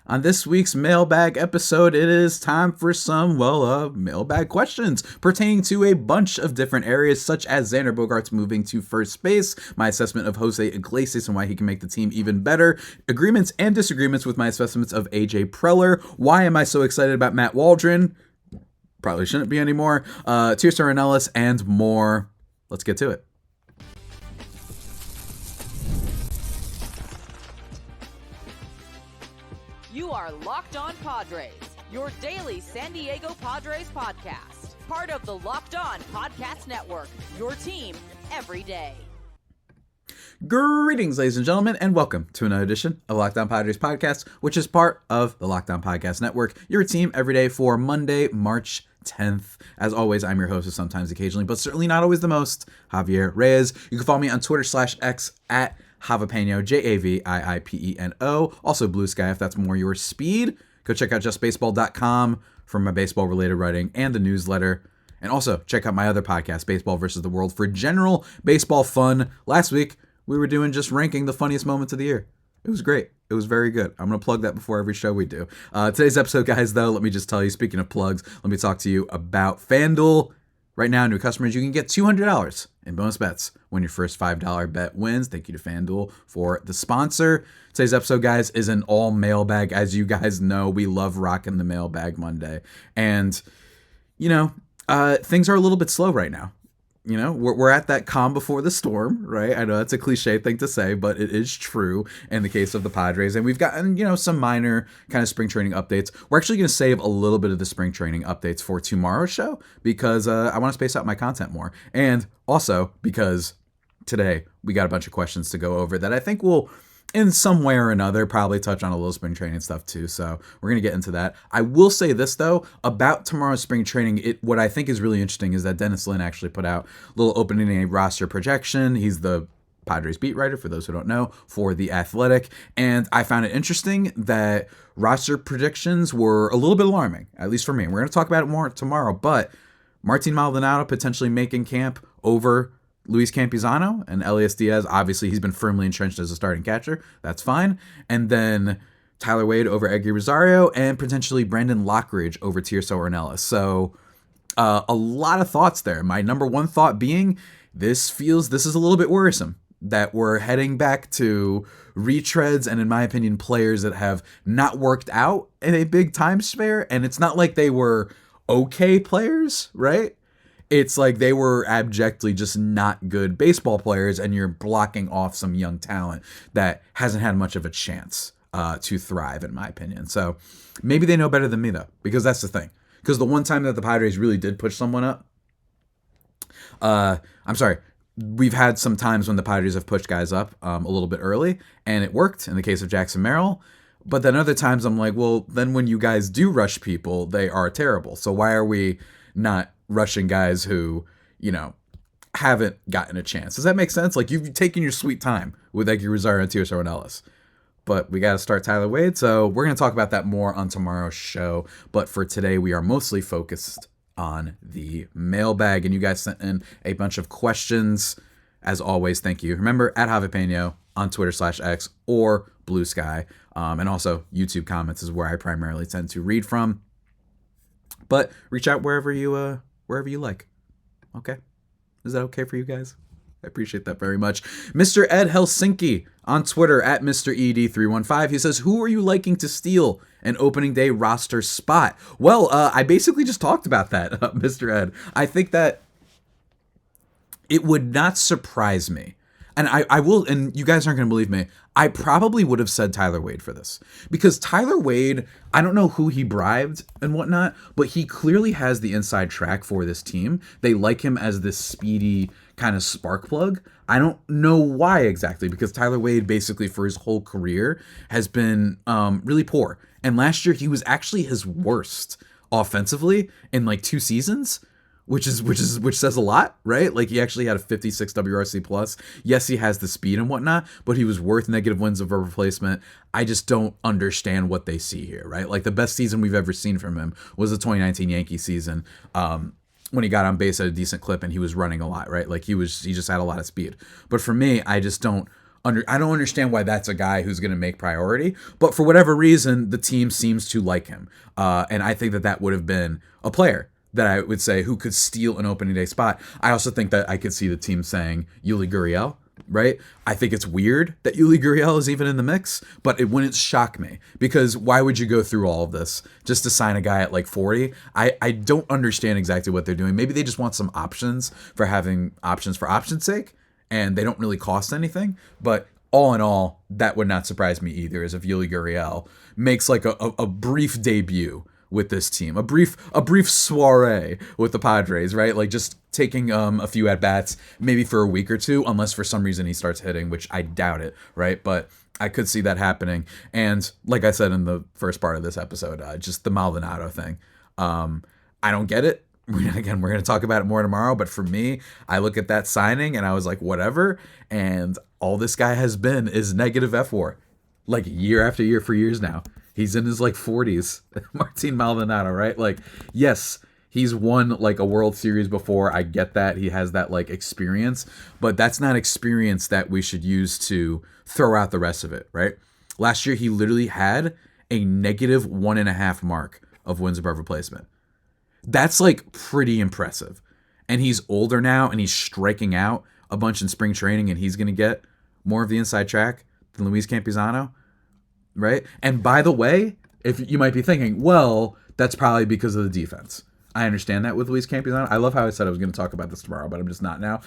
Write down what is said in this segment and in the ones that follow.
On this week's Mailbag episode, it is time for some, mailbag questions pertaining to a bunch of different areas, such as Xander Bogaerts moving to first base, my assessment of Jose Iglesias and why he can make the team even better, agreements and disagreements with my assessments of AJ Preller, why am I so excited about Matt Waldron, probably shouldn't be anymore, Tirso Ornelas, and more. Let's get to it. You are Locked On Padres, your daily San Diego Padres podcast. Part of the Locked On Podcast Network, your team every day. Greetings, ladies and gentlemen, and welcome to another edition of Locked On Padres podcast, which is part of the Locked On Podcast Network, your team every day for Monday, March 10th. As always, I'm your host, sometimes occasionally, but certainly not always the most, Javier Arraez. You can follow me on Twitter/X at Javipeno, Javiipeno. Also Blue Sky, if that's more your speed. Go check out justbaseball.com for my baseball-related writing and the newsletter. And also check out my other podcast, Baseball vs. the World, for general baseball fun. Last week, we were doing just ranking the funniest moments of the year. It was great. It was very good. I'm going to plug that before every show we do. Today's episode, guys, though, let me just tell you, speaking of plugs, let me talk to you about FanDuel. Right now, new customers, you can get $200 in bonus bets when your first $5 bet wins. Thank you to FanDuel for the sponsor. Today's episode, guys, is an all mailbag. As you guys know, we love rocking the Mailbag Monday. And, things are a little bit slow right now. We're at that calm before the storm, right? I know that's a cliche thing to say, but it is true in the case of the Padres. And we've gotten, some minor kind of spring training updates. We're actually going to save a little bit of the spring training updates for tomorrow's show because I want to space out my content more. And also because today we got a bunch of questions to go over that I think will, in some way or another, probably touch on a little spring training stuff too. So we're going to get into that. I will say this, though, about tomorrow's spring training. What I think is really interesting is that Dennis Lin actually put out a little opening day roster projection. He's the Padres beat writer, for those who don't know, for The Athletic. And I found it interesting that roster predictions were a little bit alarming, at least for me. We're going to talk about it more tomorrow. But Martin Maldonado potentially making camp over Luis Campusano and Elias Diaz. Obviously, he's been firmly entrenched as a starting catcher. That's fine. And then Tyler Wade over Eggy Rosario and potentially Brandon Lockridge over Tirso Ornelas. So a lot of thoughts there. My number one thought being this is a little bit worrisome that we're heading back to retreads and, in my opinion, players that have not worked out in a big time spare. And it's not like they were okay players, right? It's like they were abjectly just not good baseball players, and you're blocking off some young talent that hasn't had much of a chance to thrive, in my opinion. So maybe they know better than me, though, because that's the thing. Because the one time that the Padres really did push someone up, we've had some times when the Padres have pushed guys up a little bit early, and it worked in the case of Jackson Merrill. But then other times I'm like, well, then when you guys do rush people, they are terrible. So why are we not rushing guys who, haven't gotten a chance? Does that make sense? Like, you've taken your sweet time with Eggy Rosario and Tirso Ornelas. But we got to start Tyler Wade, so we're going to talk about that more on tomorrow's show. But for today, we are mostly focused on the mailbag, and you guys sent in a bunch of questions. As always, thank you. Remember, at Javipeno on Twitter/X or Blue Sky, and also YouTube comments is where I primarily tend to read from. But reach out wherever you like. Okay? Is that okay for you guys? I appreciate that very much. Mr. Ed Helsinki on Twitter at Mr. ED315. He says, who are you liking to steal an opening day roster spot? Well, I basically just talked about that, Mr. Ed. I think that it would not surprise me. And I will, and you guys aren't going to believe me, I probably would have said Tyler Wade for this. Because Tyler Wade, I don't know who he bribed and whatnot, but he clearly has the inside track for this team. They like him as this speedy kind of spark plug. I don't know why exactly, because Tyler Wade basically for his whole career has been really poor. And last year he was actually his worst offensively in like 2 seasons. Which says a lot, right? Like, he actually had a 56 WRC plus. Yes, he has the speed and whatnot, but he was worth negative wins over replacement. I just don't understand what they see here, right? Like, the best season we've ever seen from him was the 2019 Yankee season, when he got on base at a decent clip and he was running a lot, right? Like, he just had a lot of speed. But for me, I just don't I don't understand why that's a guy who's going to make priority. But for whatever reason, the team seems to like him. And I think that would have been a player that I would say who could steal an opening day spot. I also think that I could see the team saying Yuli Gurriel, right? I think it's weird that Yuli Gurriel is even in the mix, but it wouldn't shock me, because why would you go through all of this just to sign a guy at like 40? I don't understand exactly what they're doing. Maybe they just want some options for having options for option's sake, and they don't really cost anything. But all in all, that would not surprise me either, as if Yuli Gurriel makes like a brief debut with this team, a brief soiree with the Padres, right? Like just taking a few at bats, maybe for a week or two, unless for some reason he starts hitting, which I doubt it, right? But I could see that happening. And like I said in the first part of this episode, just the Maldonado thing, I don't get it. Again, we're going to talk about it more tomorrow, but for me, I look at that signing and I was like, whatever. And all this guy has been is negative F4, like year after year for years now. He's in his like 40s, Martin Maldonado, right? Like, yes, he's won like a World Series before. I get that. He has that like experience, but that's not experience that we should use to throw out the rest of it, right? Last year, he literally had a negative 1.5 mark of wins above replacement. That's like pretty impressive. And he's older now and he's striking out a bunch in spring training, and he's going to get more of the inside track than Luis Campusano. Right? And by the way, if you might be thinking, well, that's probably because of the defense. I understand that with Luis Campusano. I love how I said I was going to talk about this tomorrow, but I'm just not now.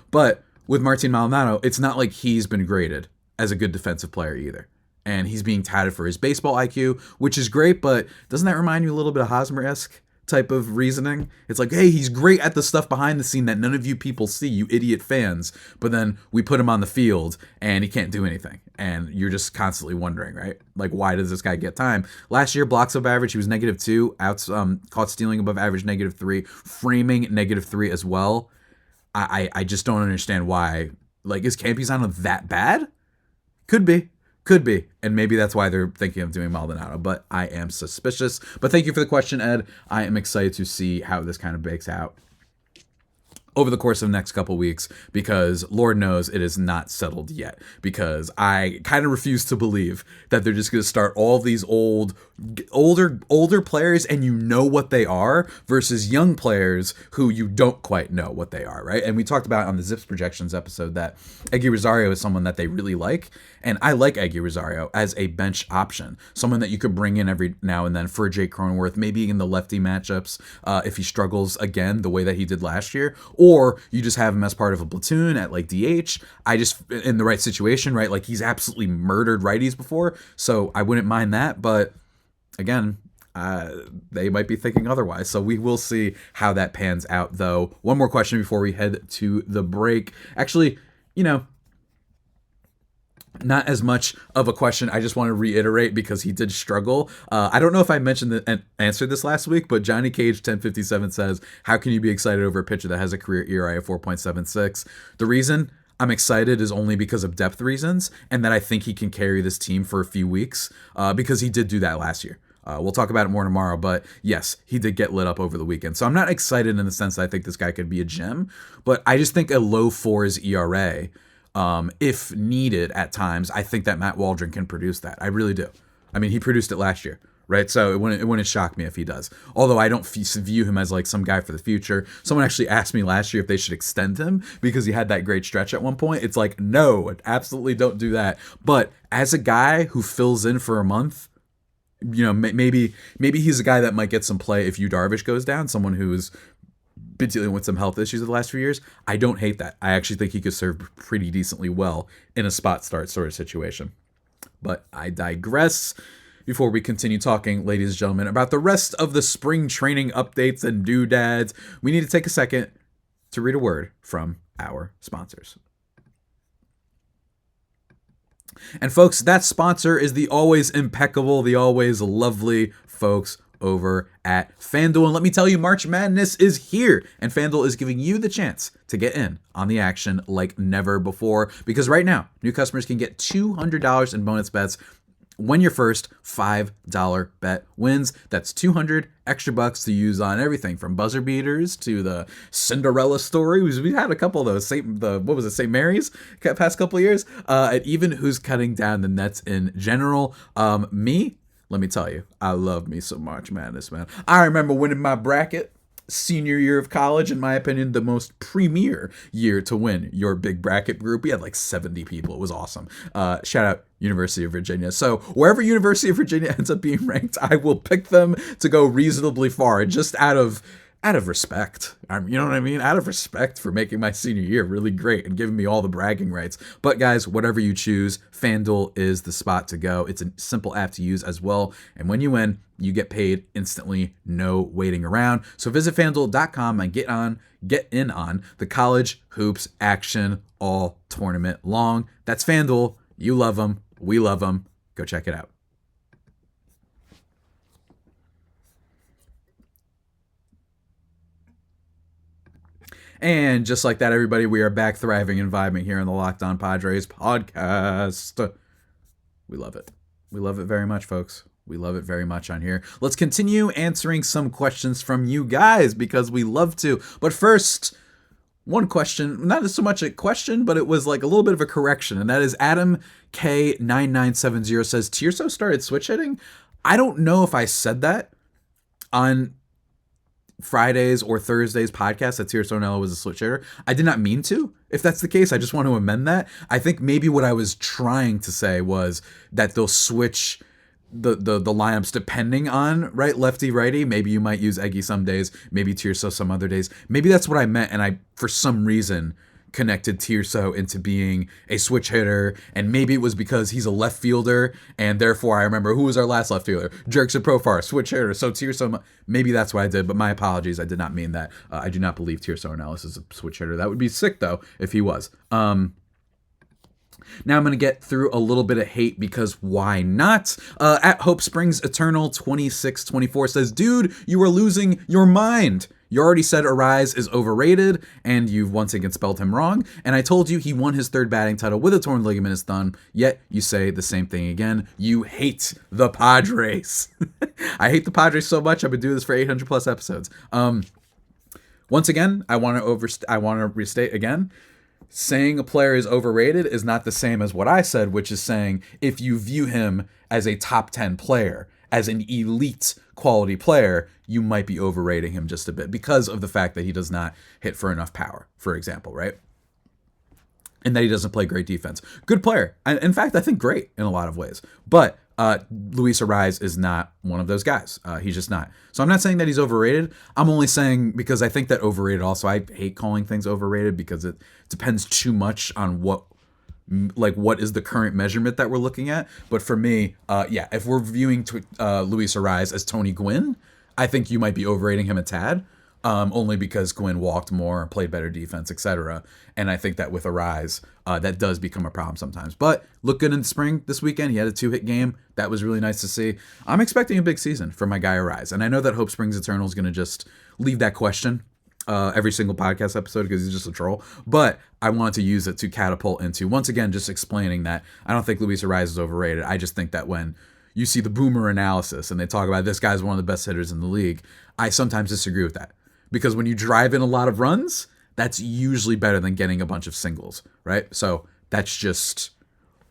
But with Martin Maldonado, it's not like he's been graded as a good defensive player either. And he's being touted for his baseball IQ, which is great, but doesn't that remind you a little bit of Hosmer-esque type of reasoning? It's like, hey, he's great at the stuff behind the scene that none of you people see, you idiot fans, but then we put him on the field and he can't do anything, and you're just constantly wondering, right? Like, why does this guy get time? Last year, blocks above average, he was -2, outs caught stealing above average -3, framing -3 as well. I just don't understand why. Like, is Campusano that bad? Could be. And maybe that's why they're thinking of doing Maldonado, but I am suspicious. But thank you for the question, Ed. I am excited to see how this kind of bakes out over the course of the next couple weeks, because Lord knows it is not settled yet, because I kind of refuse to believe that they're just going to start all these older players and you know what they are versus young players who you don't quite know what they are, right? And we talked about on the Zips projections episode that Eggy Rosario is someone that they really like, and I like Eggy Rosario as a bench option, someone that you could bring in every now and then for Jake Cronenworth, maybe in the lefty matchups if he struggles again the way that he did last year, or you just have him as part of a platoon at like DH. I just, in the right situation, right? Like, he's absolutely murdered righties before, so I wouldn't mind that. But again, they might be thinking otherwise. So we will see how that pans out, though. One more question before we head to the break. Actually, not as much of a question. I just want to reiterate because he did struggle. I don't know if I mentioned and answered this last week, but Johnny Cage 1057 says, how can you be excited over a pitcher that has a career ERA of 4.76? The reason I'm excited is only because of depth reasons, and that I think he can carry this team for a few weeks because he did do that last year. We'll talk about it more tomorrow, but yes, he did get lit up over the weekend. So I'm not excited in the sense that I think this guy could be a gem, but I just think a low 4s ERA, if needed at times, I think that Matt Waldron can produce that. I really do. I mean, he produced it last year, right? So it wouldn't shock me if he does. Although I don't view him as like some guy for the future. Someone actually asked me last year if they should extend him because he had that great stretch at one point. It's like, no, absolutely don't do that. But as a guy who fills in for a month, maybe he's a guy that might get some play if Yu Darvish goes down, someone who's been dealing with some health issues the last few years. I don't hate that. I actually think he could serve pretty decently well in a spot start sort of situation. But I digress. Before we continue talking, ladies and gentlemen, about the rest of the spring training updates and doodads, we need to take a second to read a word from our sponsors. And folks, that sponsor is the always impeccable, the always lovely folks over at FanDuel. And let me tell you, March Madness is here, and FanDuel is giving you the chance to get in on the action like never before, because right now, new customers can get $200 in bonus bets when your first $5 bet wins. That's 200 extra bucks to use on everything from buzzer beaters to the Cinderella story. We had a couple of those. St. Mary's past couple of years, and even who's cutting down the nets in general. Me, let me tell you, I love me some March Madness, man. I remember winning my bracket. Senior year of college, in my opinion, the most premier year to win your big bracket group. We had like 70 people. It was awesome. Shout out University of Virginia. So wherever University of Virginia ends up being ranked, I will pick them to go reasonably far, just out of respect. You know what I mean? Out of respect for making my senior year really great and giving me all the bragging rights. But guys, whatever you choose, FanDuel is the spot to go. It's a simple app to use as well. And when you win, you get paid instantly, no waiting around. So visit FanDuel.com and get in on the college hoops action all tournament long. That's FanDuel. You love them. We love them. Go check it out. And just like that, everybody, we are back thriving and vibing here on the Locked On Padres podcast. We love it. We love it very much, folks. We love it very much on here. Let's continue answering some questions from you guys because we love to. But first, one question, not so much a question, but it was like a little bit of a correction. And that is Adam K9970 says, Tirso started switch hitting? I don't know if I said that on Fridays or Thursdays podcast that Tirso Nello was a switch hitter. I did not mean to. If that's the case, I just want to amend that. I think maybe what I was trying to say was that they'll switch the lineups depending on, right, lefty righty. Maybe you might use Eggy some days, maybe Tirso some other days. Maybe that's what I meant, and I for some reason connected Tirso into being a switch hitter, and maybe it was because he's a left fielder, and therefore I remember who was our last left fielder, Jerkson Profar, switch hitter. So Tirso, maybe that's what I did, but my apologies, I did not mean that. I do not believe Tirso Ornelas is a switch hitter. That would be sick though if he was. Now I'm going to get through a little bit of hate because why not? At Hope Springs Eternal 2624 says, dude, you are losing your mind. You already said Arraez is overrated, and you've once again spelled him wrong. And I told you he won his third batting title with a torn ligament in his thumb, yet you say the same thing again. You hate the Padres. I hate the Padres so much, I've been doing this for 800 plus episodes. Once again, I want to restate again. Saying a player is overrated is not the same as what I said, which is saying if you view him as a top 10 player, as an elite quality player, you might be overrating him just a bit because of the fact that he does not hit for enough power, for example, right? And that he doesn't play great defense. Good player. In fact, I think great in a lot of ways. But Luis Arraez is not one of those guys. He's just not. So I'm not saying that he's overrated. I'm only saying because I think that overrated also, I hate calling things overrated because it depends too much on what is the current measurement that we're looking at. But for me, if we're viewing Luis Arraez as Tony Gwynn, I think you might be overrating him a tad. Only because Gwynn walked more, played better defense, etc. And I think that with Arraez, that does become a problem sometimes. But look good in the spring this weekend. He had a 2-hit game. That was really nice to see. I'm expecting a big season for my guy Arraez. And I know that Hope Springs Eternal is going to just leave that question every single podcast episode because he's just a troll. But I wanted to use it to catapult into, once again, just explaining that I don't think Luis Arraez is overrated. I just think that when you see the boomer analysis and they talk about this guy's one of the best hitters in the league, I sometimes disagree with that. Because when you drive in a lot of runs, that's usually better than getting a bunch of singles, right? So that's just,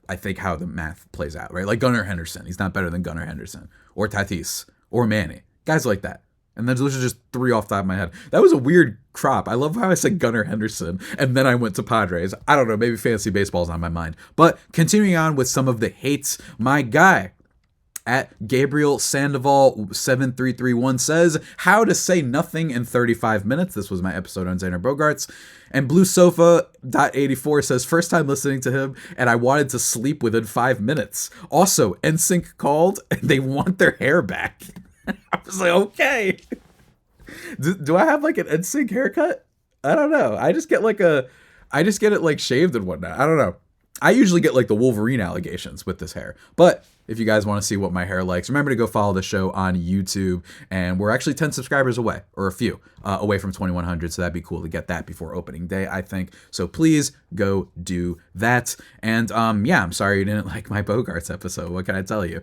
I think, how the math plays out, right? Like Gunnar Henderson. He's not better than Gunnar Henderson. Or Tatis. Or Manny. Guys like that. And those are just three off the top of my head. That was a weird crop. I love how I said Gunnar Henderson, and then I went to Padres. I don't know, maybe fantasy baseball's on my mind. But continuing on with some of the hates, my guy at Gabriel Sandoval 7331 says, how to say nothing in 35 minutes. This was my episode on Xander Bogaerts. And Blue Sofa.84 says, first time listening to him, and I wanted to sleep within 5 minutes. Also, NSYNC called, and they want their hair back. I was like, okay. Do I have like an NSYNC haircut? I don't know. I just get it like shaved and whatnot. I don't know. I usually get like the Wolverine allegations with this hair. But if you guys want to see what my hair likes. Remember to go follow the show on YouTube. And we're actually 10 subscribers away, or a few, away from 2,100. So that'd be cool to get that before opening day, I think. So please go do that. And yeah, I'm sorry you didn't like my Bogaerts episode. What can I tell you?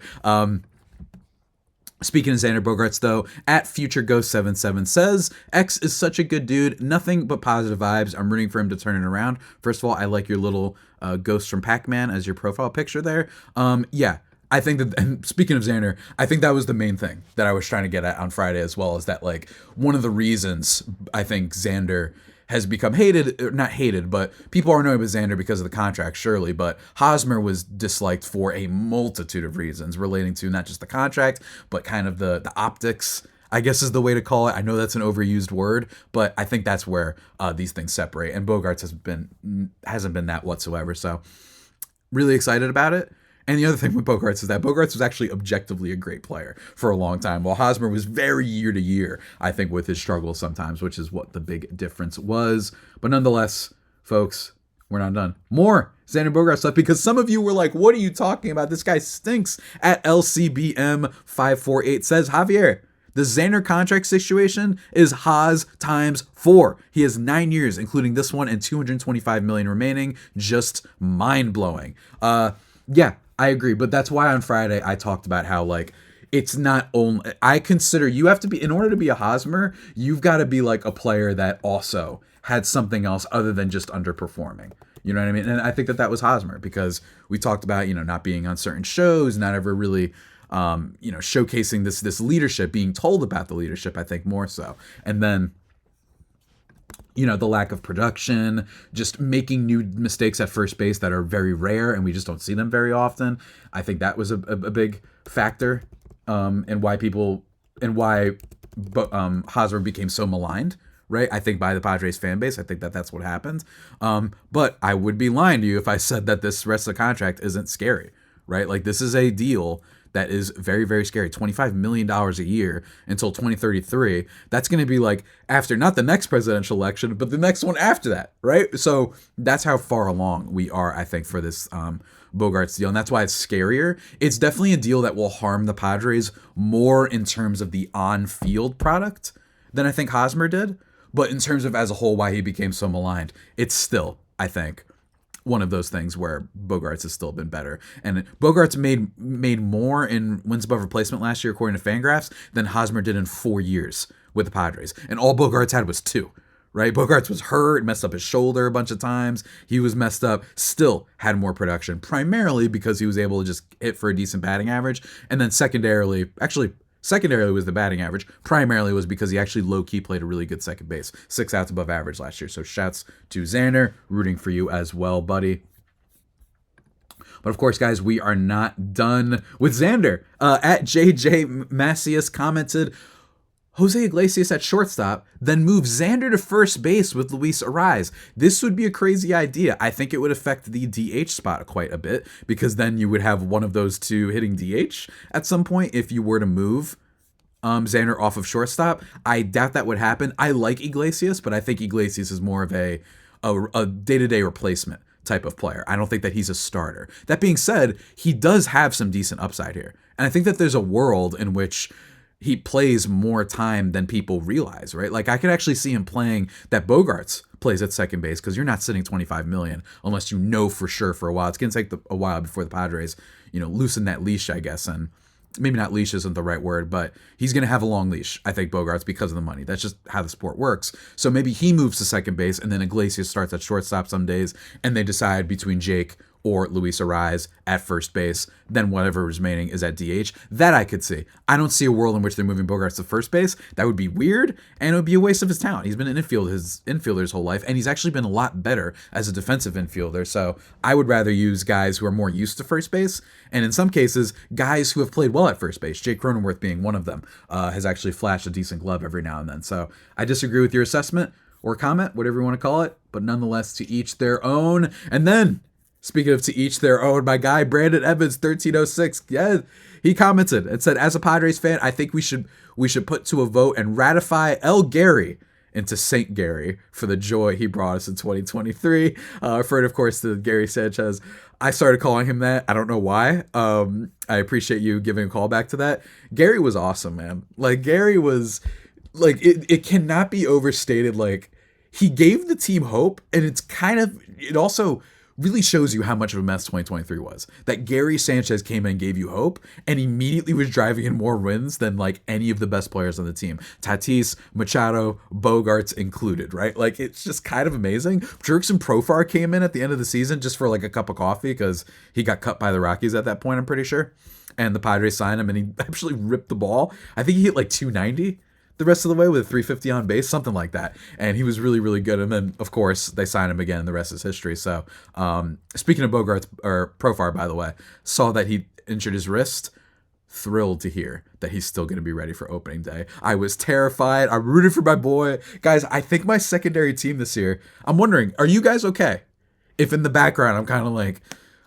Speaking of Xander Bogaerts, though, at FutureGhost77 says, X is such a good dude. Nothing but positive vibes. I'm rooting for him to turn it around. First of all, I like your little ghost from Pac-Man as your profile picture there. Yeah, I think that, and speaking of Xander, I think that was the main thing that I was trying to get at on Friday as well, is that, like, one of the reasons I think Xander has become hated, or not hated, but people are annoyed with Xander because of the contract, surely, but Hosmer was disliked for a multitude of reasons relating to not just the contract, but kind of the optics, I guess is the way to call it. I know that's an overused word, but I think that's where these things separate, and Bogaerts hasn't been that whatsoever, so really excited about it. And the other thing with Bogaerts is that Bogaerts was actually objectively a great player for a long time, while Hosmer was very year to year, I think, with his struggles sometimes, which is what the big difference was. But nonetheless, folks, we're not done. More Xander Bogaerts stuff, because some of you were like, what are you talking about? This guy stinks. At LCBM548 says, Javier, the Xander contract situation is Haas times 4. He has 9 years, including this one, and $225 million remaining. Just mind-blowing. Yeah, I agree, but that's why on Friday I talked about how, like, it's not only, I consider you have to be, in order to be a Hosmer, you've got to be like a player that also had something else other than just underperforming. You know what I mean? And I think that was Hosmer, because we talked about, not being on certain shows, not ever really, showcasing this leadership, being told about the leadership, I think more so. And then, the lack of production, just making new mistakes at first base that are very rare and we just don't see them very often. I think that was a big factor in why Hosmer became so maligned, right? I think by the Padres fan base. I think that's what happened. But I would be lying to you if I said that this rest of the contract isn't scary, right? Like, this is a deal that is very, very scary. $25 million a year until 2033. That's going to be like after not the next presidential election, but the next one after that, right? So that's how far along we are, I think, for this Bogaerts deal. And that's why it's scarier. It's definitely a deal that will harm the Padres more in terms of the on-field product than I think Hosmer did. But in terms of as a whole, why he became so maligned, it's still, I think, one of those things where Bogaerts has still been better. And Bogaerts made more in wins above replacement last year, according to Fangraphs, than Hosmer did in 4 years with the Padres. And all Bogaerts had was 2, right? Bogaerts was hurt, messed up his shoulder a bunch of times. He was messed up, still had more production, primarily because he was able to just hit for a decent batting average. And then secondarily was the batting average. Primarily was because he actually low-key played a really good second base. 6 outs above average last year. So shouts to Xander. Rooting for you as well, buddy. But of course, guys, we are not done with Xander. At JJ Macias commented, Jose Iglesias at shortstop, then move Xander to first base with Luis Arraez. This would be a crazy idea. I think it would affect the DH spot quite a bit, because then you would have one of those two hitting DH at some point if you were to move Xander off of shortstop. I doubt that would happen. I like Iglesias, but I think Iglesias is more of a day-to-day replacement type of player. I don't think that he's a starter. That being said, he does have some decent upside here. And I think that there's a world in which he plays more time than people realize, right? Like, I could actually see him playing that Bogaerts plays at second base, because you're not sitting $25 million unless you know for sure for a while. It's going to take a while before the Padres, loosen that leash, I guess. And maybe not leash isn't the right word, but he's going to have a long leash, I think, Bogaerts, because of the money. That's just how the sport works. So maybe he moves to second base, and then Iglesias starts at shortstop some days, and they decide between Jake or Luis Arraez at first base, then whatever is remaining is at DH. That I could see. I don't see a world in which they're moving Bogaerts to first base. That would be weird, and it would be a waste of his talent. He's been an infielder his whole life, and he's actually been a lot better as a defensive infielder. So I would rather use guys who are more used to first base, and in some cases, guys who have played well at first base. Jake Cronenworth being one of them, has actually flashed a decent glove every now and then. So I disagree with your assessment or comment, whatever you want to call it, but nonetheless, to each their own. And then, speaking of to each their own, my guy Brandon Evans 1306, yeah, he commented and said, as a Padres fan, I think we should put to a vote and ratify El Gary into Saint Gary for the joy he brought us in 2023. Referring, of course, to Gary Sanchez. I started calling him that. I don't know why. I appreciate you giving a call back to that. Gary was awesome, man. Like, Gary was, like, it cannot be overstated. Like, he gave the team hope, and it also really shows you how much of a mess 2023 was. That Gary Sanchez came in and gave you hope and immediately was driving in more wins than like any of the best players on the team. Tatis, Machado, Bogaerts included, right? Like, it's just kind of amazing. Jurickson Profar came in at the end of the season just for like a cup of coffee because he got cut by the Rockies at that point, I'm pretty sure. And the Padres signed him and he actually ripped the ball. I think he hit like 290 the rest of the way with a 350 on base, something like that. And he was really, really good. And then, of course, they signed him again, and the rest is history. So, speaking of Bogaerts, or Profar, by the way, saw that he injured his wrist. Thrilled to hear that he's still going to be ready for opening day. I was terrified. I rooted for my boy. Guys, I think my secondary team this year, I'm wondering, are you guys okay? If in the background, I'm kind of like,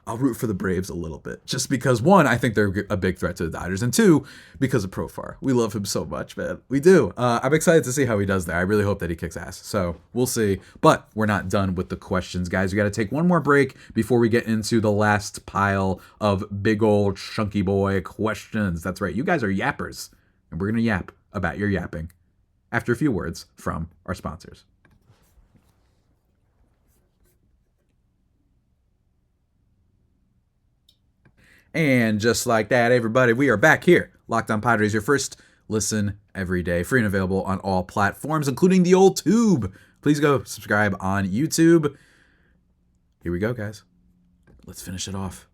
I'll root for the Braves a little bit. Just because, one, I think they're a big threat to the Dodgers. And two, because of Profar. We love him so much, man. We do. I'm excited to see how he does there. I really hope that he kicks ass. So we'll see. But we're not done with the questions, guys. We got to take one more break before we get into the last pile of big old chunky boy questions. That's right. You guys are yappers. And we're going to yap about your yapping after a few words from our sponsors. And just like that, everybody, we are back here. Locked On Padres, your first listen every day. Free and available on all platforms, including the old tube. Please go subscribe on YouTube. Here we go, guys. Let's finish it off.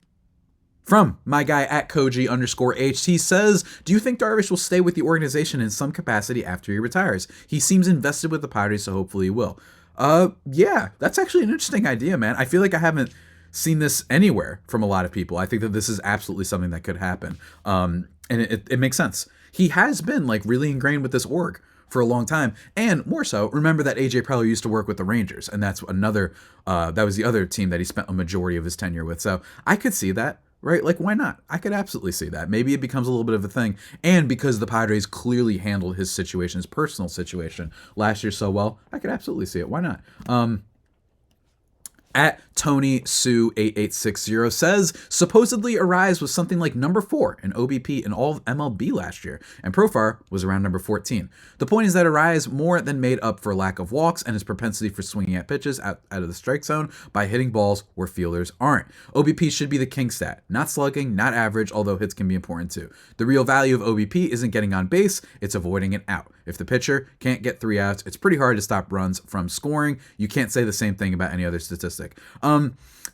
From my guy at Koji_H, he says, do you think Darvish will stay with the organization in some capacity after he retires? He seems invested with the Padres, so hopefully he will. Yeah, that's actually an interesting idea, man. I feel like I haven't seen this anywhere from a lot of people. I think that this is absolutely something that could happen. And it makes sense. He has been like really ingrained with this org for a long time. And more so, remember that AJ Preller used to work with the Rangers, and that's another, that was the other team that he spent a majority of his tenure with. So I could see that, right? Like, why not? I could absolutely see that. Maybe it becomes a little bit of a thing. And because the Padres clearly handled his situation, his personal situation last year so well, I could absolutely see it. Why not? At Tony Sue 8860 says, supposedly Arraez was something like number 4 in OBP in all of MLB last year, and Profar was around number 14. The point is that Arraez more than made up for lack of walks and his propensity for swinging at pitches out of the strike zone by hitting balls where fielders aren't. OBP should be the king stat, not slugging, not average, although hits can be important too. The real value of OBP isn't getting on base, it's avoiding an out. If the pitcher can't get 3 outs, it's pretty hard to stop runs from scoring. You can't say the same thing about any other statistic.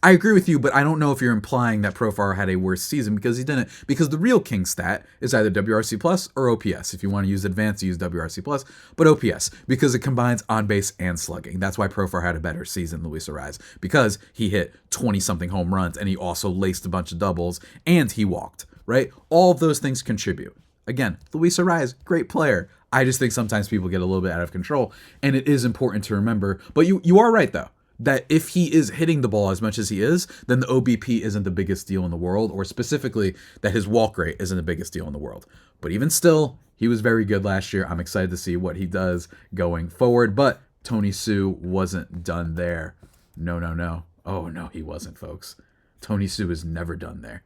I agree with you, but I don't know if you're implying that Profar had a worse season, because he didn't. Because the real king stat is either WRC plus or OPS. If you want to use advanced, use WRC plus, but OPS, because it combines on base and slugging. That's why Profar had a better season than Luis Arraez, because he hit 20-something home runs and he also laced a bunch of doubles and he walked, right? All of those things contribute. Again, Luis Arraez, great player. I just think sometimes people get a little bit out of control, and it is important to remember. But you are right, though, that if he is hitting the ball as much as he is, then the OBP isn't the biggest deal in the world, or specifically that his walk rate isn't the biggest deal in the world. But even still, he was very good last year. I'm excited to see what he does going forward. But Tony Sue wasn't done there. No. Oh, no, he wasn't, folks. Tony Sue is never done there.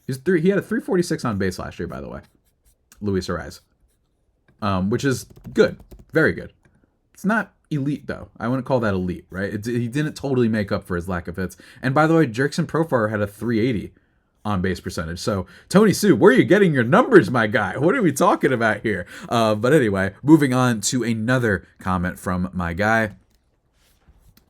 He had a 346 on base last year, by the way. Luis Arraez. Which is good. Very good. It's not elite, though. I wouldn't call that elite, right? He didn't totally make up for his lack of hits. And by the way, Jurickson Profar had a 380 on base percentage. So, Tony Sue, where are you getting your numbers, my guy? What are we talking about here? But anyway, moving on to another comment from my guy.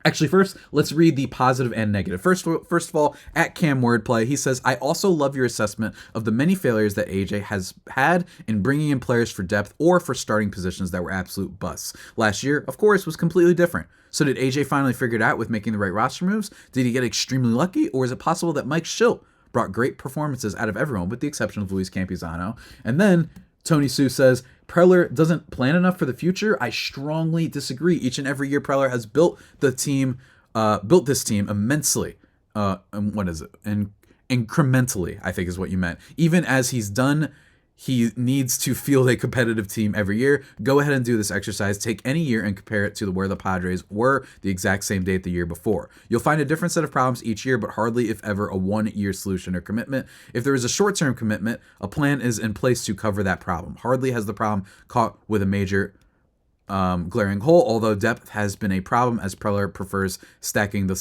Actually, first, let's read the positive and negative. First of all, at Cam Wordplay, he says, I also love your assessment of the many failures that AJ has had in bringing in players for depth or for starting positions that were absolute busts. Last year, of course, was completely different. So did AJ finally figure it out with making the right roster moves? Did he get extremely lucky? Or is it possible that Mike Schilt brought great performances out of everyone, with the exception of Luis Campusano? And then Tony Sue says, Preller doesn't plan enough for the future. I strongly disagree. Each and every year, Preller has built this team immensely. And what is it? And incrementally, I think is what you meant. Even as he's done, he needs to field a competitive team every year. Go ahead and do this exercise. Take any year and compare it to where the Padres were the exact same date the year before. You'll find a different set of problems each year, but hardly, if ever, a one-year solution or commitment. If there is a short-term commitment, a plan is in place to cover that problem. Hardly has the problem caught with a major glaring hole, although depth has been a problem as Preller prefers stacking the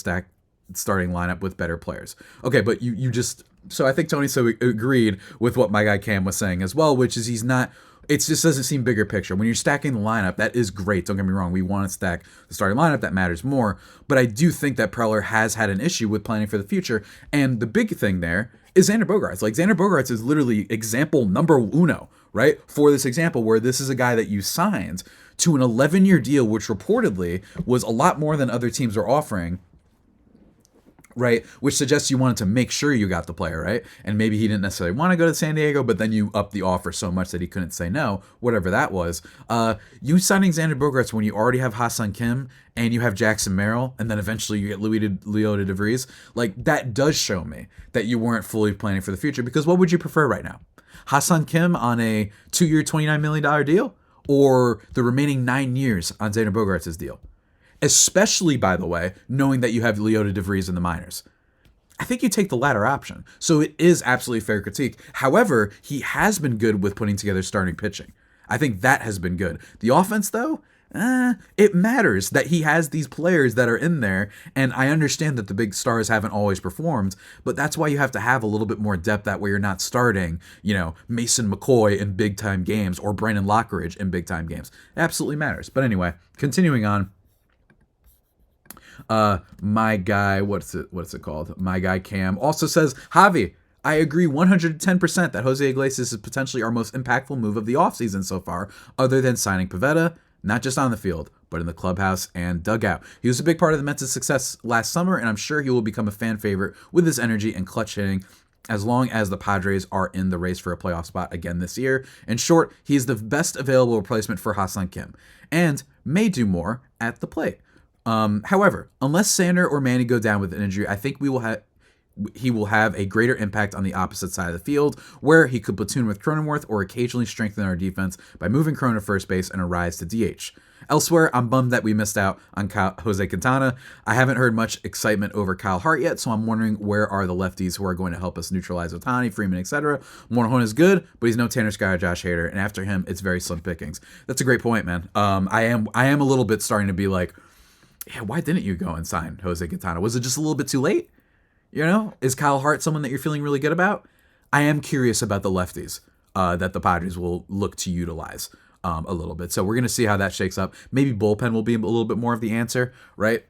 starting lineup with better players. Okay, but you just... So I think Tony agreed with what my guy Cam was saying as well, which is it just doesn't seem bigger picture. When you're stacking the lineup, that is great. Don't get me wrong. We want to stack the starting lineup. That matters more. But I do think that Preller has had an issue with planning for the future. And the big thing there is Xander Bogaerts. Like, Xander Bogaerts is literally example number uno, right? For this example, where this is a guy that you signed to an 11-year deal, which reportedly was a lot more than other teams were offering, right? Which suggests you wanted to make sure you got the player, right? And maybe he didn't necessarily want to go to San Diego, but then you upped the offer so much that he couldn't say no, whatever that was. You signing Xander Bogaerts when you already have Ha-Seong Kim and you have Jackson Merrill, and then eventually you get Leota DeVries, like, that does show me that you weren't fully planning for the future, because what would you prefer right now? Ha-Seong Kim on a 2-year, $29 million deal, or the remaining 9 years on Xander Bogaerts' deal? Especially, by the way, knowing that you have Leota DeVries in the minors. I think you take the latter option. So it is absolutely fair critique. However, he has been good with putting together starting pitching. I think that has been good. The offense, though, it matters that he has these players that are in there, and I understand that the big stars haven't always performed, but that's why you have to have a little bit more depth. That way you're not starting, Mason McCoy in big-time games or Brandon Lockridge in big-time games. It absolutely matters. But anyway, continuing on. My guy, what's it called? My guy Cam also says, Javi, I agree 110% that Jose Iglesias is potentially our most impactful move of the offseason so far, other than signing Pivetta, not just on the field, but in the clubhouse and dugout. He was a big part of the Mets' success last summer, and I'm sure he will become a fan favorite with his energy and clutch hitting as long as the Padres are in the race for a playoff spot again this year. In short, he is the best available replacement for Ha-Seong Kim, and may do more at the plate. However, unless Xander or Manny go down with an injury, I think he will have a greater impact on the opposite side of the field, where he could platoon with Cronenworth or occasionally strengthen our defense by moving Cronin to first base and Arraez to DH. Elsewhere, I'm bummed that we missed out on Jose Quintana. I haven't heard much excitement over Kyle Hart yet, so I'm wondering where are the lefties who are going to help us neutralize Ohtani, Freeman, etc. Morejon is good, but he's no Tanner Scott or Josh Hader, and after him, it's very slim pickings. That's a great point, man. I am a little bit starting to be like, yeah, why didn't you go and sign Jose Quintana? Was it just a little bit too late? Is Kyle Hart someone that you're feeling really good about? I am curious about the lefties that the Padres will look to utilize a little bit. So we're going to see how that shakes up. Maybe bullpen will be a little bit more of the answer, right?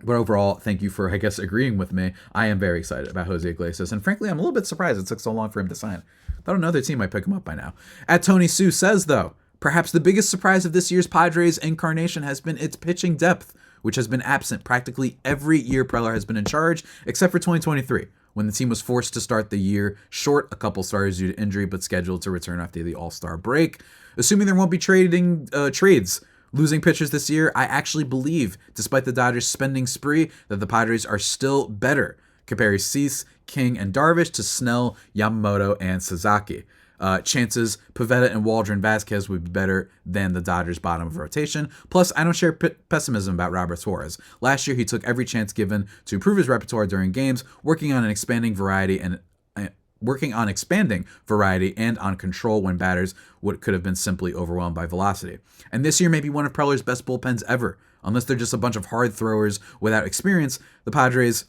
But overall, thank you for, agreeing with me. I am very excited about Jose Iglesias. And frankly, I'm a little bit surprised it took so long for him to sign. Thought another team might pick him up by now. At Tony Sue says, though, perhaps the biggest surprise of this year's Padres incarnation has been its pitching depth, which has been absent practically every year Preller has been in charge, except for 2023, when the team was forced to start the year short a couple starters due to injury, but scheduled to return after the All-Star break. Assuming there won't be trades losing pitchers this year, I actually believe, despite the Dodgers' spending spree, that the Padres are still better. Compare Cease, King, and Darvish to Snell, Yamamoto, and Sasaki. Chances Pivetta and Waldron Vasquez would be better than the Dodgers' bottom of rotation. Plus, I don't share pessimism about Robert Suarez. Last year, he took every chance given to improve his repertoire during games, working on expanding variety and on control when batters could have been simply overwhelmed by velocity. And this year may be one of Preller's best bullpens ever. Unless they're just a bunch of hard throwers without experience, the Padres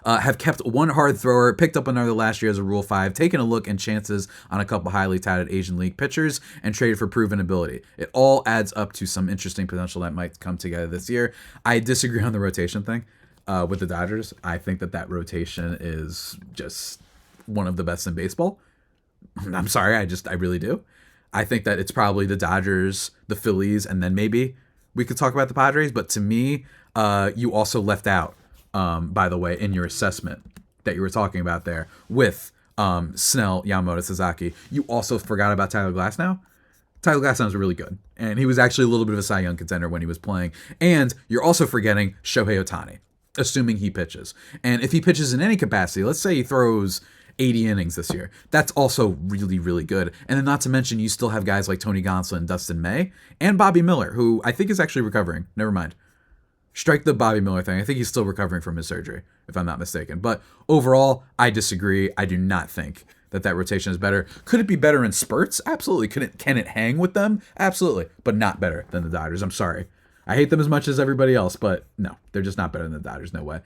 have kept one hard thrower, picked up another last year as a Rule 5, taken a look and chances on a couple highly touted Asian League pitchers, and traded for proven ability. It all adds up to some interesting potential that might come together this year. I disagree on the rotation thing with the Dodgers. I think that rotation is just one of the best in baseball. I'm sorry, I really do. I think that it's probably the Dodgers, the Phillies, and then maybe we could talk about the Padres, but to me, you also left out, by the way, in your assessment that you were talking about there with Snell, Yamamoto, Sasaki, you also forgot about Tyler Glasnow. Tyler Glasnow was really good, and he was actually a little bit of a Cy Young contender when he was playing. And you're also forgetting Shohei Ohtani, assuming he pitches. And if he pitches in any capacity, let's say he throws 80 innings this year. That's also really, really good. And then not to mention, you still have guys like Tony Gonsolin, Dustin May, and Bobby Miller, who I think is actually recovering. Never mind. Strike the Bobby Miller thing. I think he's still recovering from his surgery, if I'm not mistaken. But overall, I disagree. I do not think that rotation is better. Could it be better in spurts? Absolutely. Can it hang with them? Absolutely. But not better than the Dodgers. I'm sorry. I hate them as much as everybody else, but no, they're just not better than the Dodgers. No way.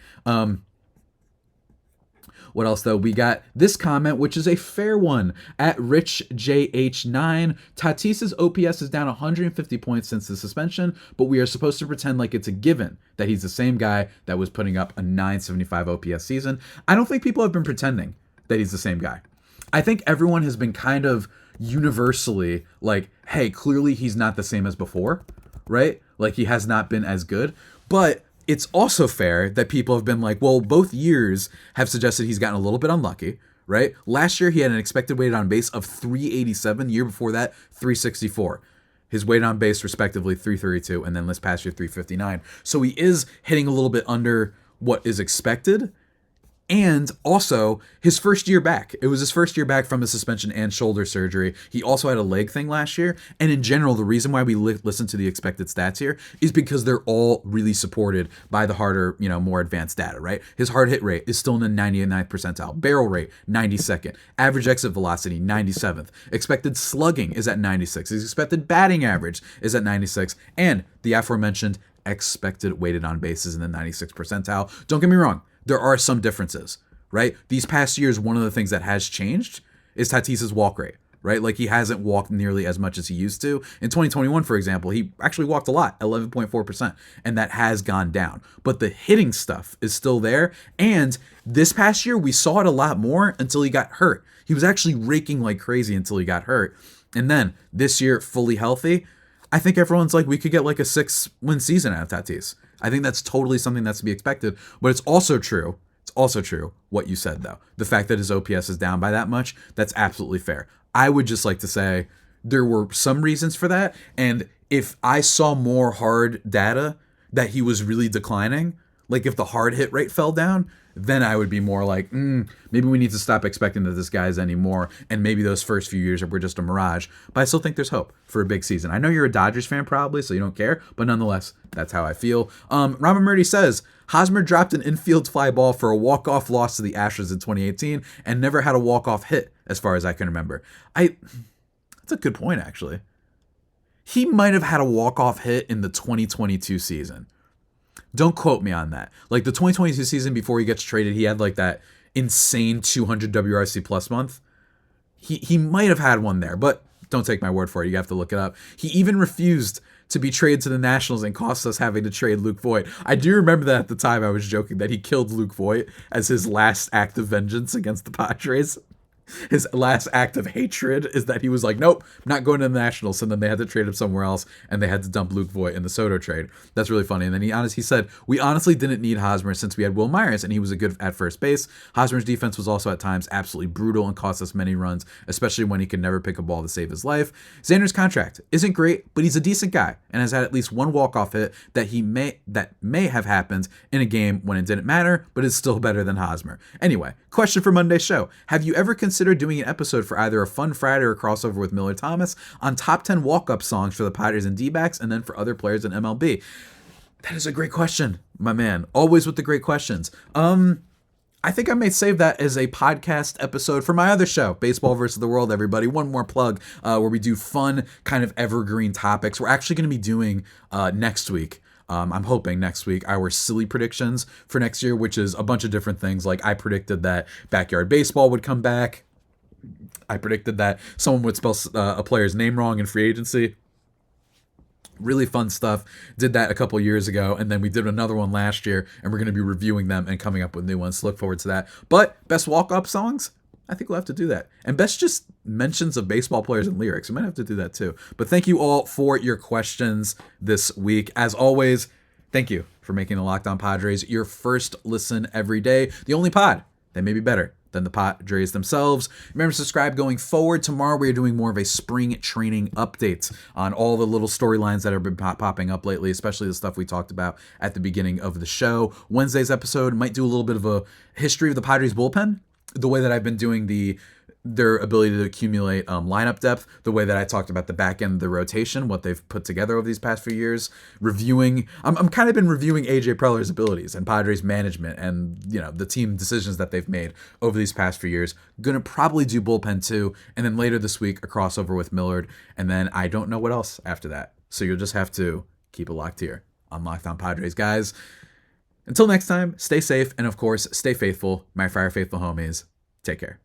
What else, though? We got this comment, which is a fair one, at RichJH9. Tatis's OPS is down 150 points since the suspension, but we are supposed to pretend like it's a given that he's the same guy that was putting up a 975 OPS season. I don't think people have been pretending that he's the same guy. I think everyone has been kind of universally like, hey, clearly he's not the same as before, right? Like, he has not been as good. But it's also fair that people have been like, well, both years have suggested he's gotten a little bit unlucky, right? Last year, he had an expected weighted on base of 387. The year before that, 364. His weighted on base, respectively, 332. And then this past year, 359. So he is hitting a little bit under what is expected. And also, his first year back. It was his first year back from his suspension and shoulder surgery. He also had a leg thing last year. And in general, the reason why we listen to the expected stats here is because they're all really supported by the harder, more advanced data, right? His hard hit rate is still in the 99th percentile. Barrel rate, 92nd. Average exit velocity, 97th. Expected slugging is at 96. His expected batting average is at 96. And the aforementioned expected weighted on bases in the 96th percentile. Don't get me wrong. There are some differences, right? These past years, one of the things that has changed is Tatis's walk rate, right? Like, he hasn't walked nearly as much as he used to. In 2021, for example, he actually walked a lot, 11.4%, and that has gone down. But the hitting stuff is still there. And this past year, we saw it a lot more until he got hurt. He was actually raking like crazy until he got hurt. And then this year, fully healthy, I think everyone's like, we could get like a 6-win season out of Tatis. I think that's totally something that's to be expected, but it's also true what you said, though. The fact that his OPS is down by that much, that's absolutely fair. I would just like to say there were some reasons for that, and if I saw more hard data that he was really declining, like if the hard hit rate fell down, then I would be more like, maybe we need to stop expecting that this guy's anymore, and maybe those first few years were just a mirage. But I still think there's hope for a big season. I know you're a Dodgers fan probably, so you don't care, but nonetheless, that's how I feel. Rama Murdy says, Hosmer dropped an infield fly ball for a walk-off loss to the Astros in 2018 and never had a walk-off hit, as far as I can remember. That's a good point, actually. He might have had a walk-off hit in the 2022 season. Don't quote me on that. Like, the 2022 season before he gets traded, he had like that insane 200 WRC plus month. He might have had one there, but don't take my word for it. You have to look it up. He even refused to be traded to the Nationals and cost us having to trade Luke Voit. I do remember that at the time I was joking that he killed Luke Voit as his last act of vengeance against the Padres. His last act of hatred is that he was like, nope, I'm not going to the Nationals. And then they had to trade him somewhere else, and they had to dump Luke Voit in the Soto trade. That's really funny. And then he said, we honestly didn't need Hosmer since we had Will Myers, and he was a good at first base. Hosmer's defense was also at times absolutely brutal and cost us many runs, especially when he could never pick a ball to save his life. Xander's contract isn't great, but he's a decent guy and has had at least one walk-off hit that may have happened in a game when it didn't matter, but is still better than Hosmer. Anyway, question for Monday's show. Have you ever considered doing an episode for either a Fun Friday or a crossover with Miller Thomas on top 10 walk-up songs for the Padres and D-backs, and then for other players in MLB? That is a great question, my man. Always with the great questions. I think I may save that as a podcast episode for my other show, Baseball vs. the World, everybody. One more plug, where we do fun, kind of evergreen topics. We're actually going to be doing next week. I'm hoping next week, our silly predictions for next year, which is a bunch of different things. Like, I predicted that backyard baseball would come back. I predicted that someone would spell a player's name wrong in free agency. Really fun stuff. Did that a couple years ago, and then we did another one last year, and we're going to be reviewing them and coming up with new ones. So look forward to that. But best walk-up songs? I think we'll have to do that. And best just mentions of baseball players and lyrics. We might have to do that too. But thank you all for your questions this week. As always, thank you for making the Locked On Padres your first listen every day. The only pod that may be better than the Padres themselves. Remember to subscribe going forward. Tomorrow we are doing more of a spring training update on all the little storylines that have been popping up lately, especially the stuff we talked about at the beginning of the show. Wednesday's episode might do a little bit of a history of the Padres bullpen. the way that I've been doing their ability to accumulate lineup depth, the way that I talked about the back end of the rotation, what they've put together over these past few years, reviewing. I'm kind of been reviewing AJ Preller's abilities and Padres management and the team decisions that they've made over these past few years. Gonna probably do bullpen too, and then later this week a crossover with Millard, and then I don't know what else after that. So you'll just have to keep it locked here on Locked On Padres, guys. Until next time, stay safe and of course stay faithful, my Fire Faithful homies. Take care.